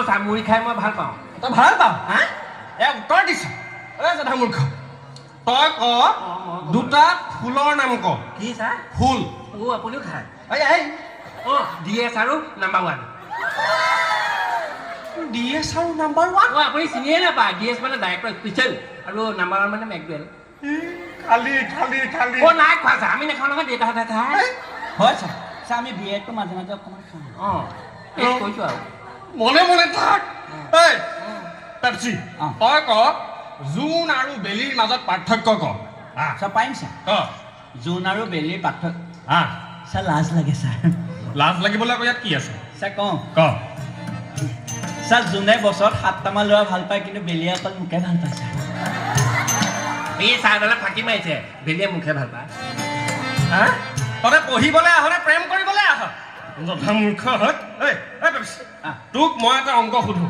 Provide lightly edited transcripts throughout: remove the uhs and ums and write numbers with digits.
চা মুড়ি খাই মই ভাল পাওঁ তই ভাল পাওঁ হা উত্তৰ দিছ জধা মূৰ্খ তই ক দুটা ফুলৰ নাম ক কি ছাৰ ফুল আপুনিও খায় এই DS আৰু নাম্বাৰ 1 DS আৰু নাম্বাৰ 1 আপুনি চিনিয়ে নাপায় DS মানে ডাইৰেক্টৰ স্পেচিয়েল আৰু নাম্বাৰ 1 মানে মেকডুৱেল খালি নাই খোৱা ছাৰ আমি নাখাওঁ নহয় দেউতাহঁতে খায় হয় ছাৰ ছাৰ আমি বিয়েৰটো মাজে মাজে অকণমান খাওঁ কৈছোঁ আৰু মনে মনে থাক এই পেপচি তই ক জোন আৰু বেলিৰ মাজত পাৰ্থক্য ক ছাৰ পাৰিম ছাৰ ক জোন আৰু বেলিৰ পাৰ্থক্য হা ছাৰ লাজ লাগে ছাৰ লাজ লাগিবলৈ আকৌ ইয়াত কি আছে ছাৰ কওঁ ক ছাৰ জোনে বছৰত 7টামান ল'ৰা ভাল পায় কিন্তু বেলিয়ে অকল মোকে ভাল পায় ছাৰ এই ছাৰডালে ফাঁকি মাৰিছে বেলিয়ে মুখে ভাল পায় হা তহঁতে পঢ়িবলৈ আহ নে প্ৰেম কৰিবলৈ আহ জধা মূৰ্খ হয় তোক মই এটা অংক সুধো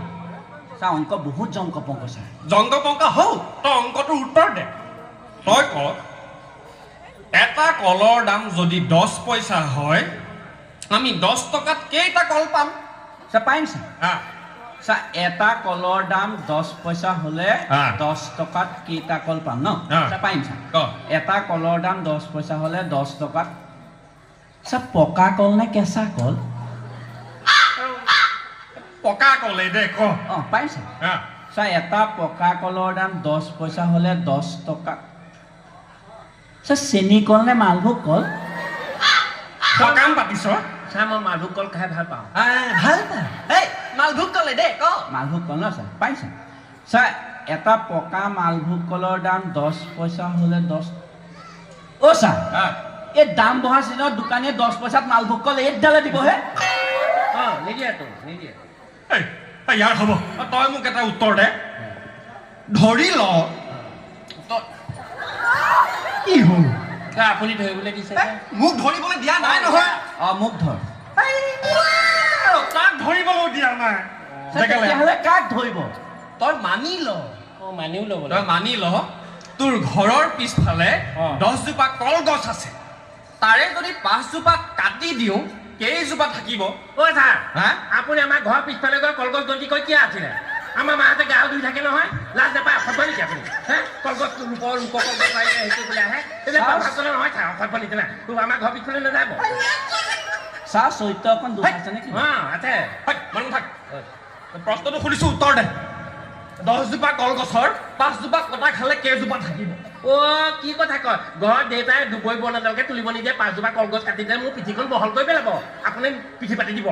ছাৰ অংক বহুত জংক পংক ছাৰ জংক পংক হও তই অংকটোৰ উত্তৰ দে তই ক এটা কলৰ দাম যদি 10 পইচা হয় আমি 10 টকাত কেইটা কল পাম ছাৰ পাৰিম ছাৰ ছাৰ এটা কলৰ দাম 10 পইচা হ'লে 10 টকাত কেইটা কল পাম ন ছাৰ পাৰিম ছাৰ এটা কলৰ দাম 10 পইচা হ'লে 10 টকাত ছাৰ পকা কল নে কেঁচা কল পকা কলে দে ক পাৰিম ছাৰ ছাৰ এটা পকা কলৰ দাম 10 পইচা হ'লে 10 টকা ছাৰ চেনি কল নে মালভোগ কল কাম পাতিছ ছাৰ মই মালভোগ কল খাই ভাল পাওঁ ভাল পায় এই মালভোগ কলে দে ক মালভোগ কল ন ছাৰ পাৰিম ছাৰ ছাৰ এটা পকা মালভোগ কলৰ দাম 10 পইচা হ'লে 10 ছাৰ এই দাম বঢ়া চিজনত দোকানীয়ে 10 পইচাত মালভোগ কল এইডালে দিবহে নিদিয়ে ইয়াৰ হ'ব তই মোক এটা উত্তৰ দে ধৰি ল কি হ'ল আপুনি ধৰিবলৈ দিছে মোক ধৰিবলৈ দিয়া নাই নহয় মোক ধৰ তাক ধৰিবলৈও দিয়া নাই তেতিয়াহ'লে কাক ধৰিব তই মানি ল মানিও ল'ব তই মানি ল তোৰ ঘৰৰ পিছফালে 10 জোপা কলগছ আছে তাৰে যদি 5 জোপা কাটি দিওঁ কেইজোপা থাকিব ছাৰ আপুনি আমাৰ ঘৰৰ পিছফালে গৈ কলগছ গন্তি কৈ কিয় আছিলে আমাৰ মাহঁতে গাও ধুই থাকে নহয় লাজ নাপায় অসভ্য নেকি আপুনি কলগছ লোক কলগছ হেৰি কৰিবলৈ আহে ভাবছিলে নহয় ছাৰ অসভ্য নিচিনা তোৰ আমাৰ ঘৰৰ পিছফালে নাযাব ছাৰ চৰিত্ৰ অকণ দুখ আছে নেকি আছে মানুহ থাক প্ৰশ্নটো সুধিছো উত্তৰ দে 10 জোপা কলগছৰ 5 জোপা কটা খালে কেইজোপা থাকিব কি কথা কয় ঘৰত দেউতাই দুবৰি বনালকে তুলিব নিদিয়ে 5 জোপা কলগছ কাটি দিলে মোৰ পিঠিখন বহল কৰি পেলাব আপুনি পিঠি পাতি দিব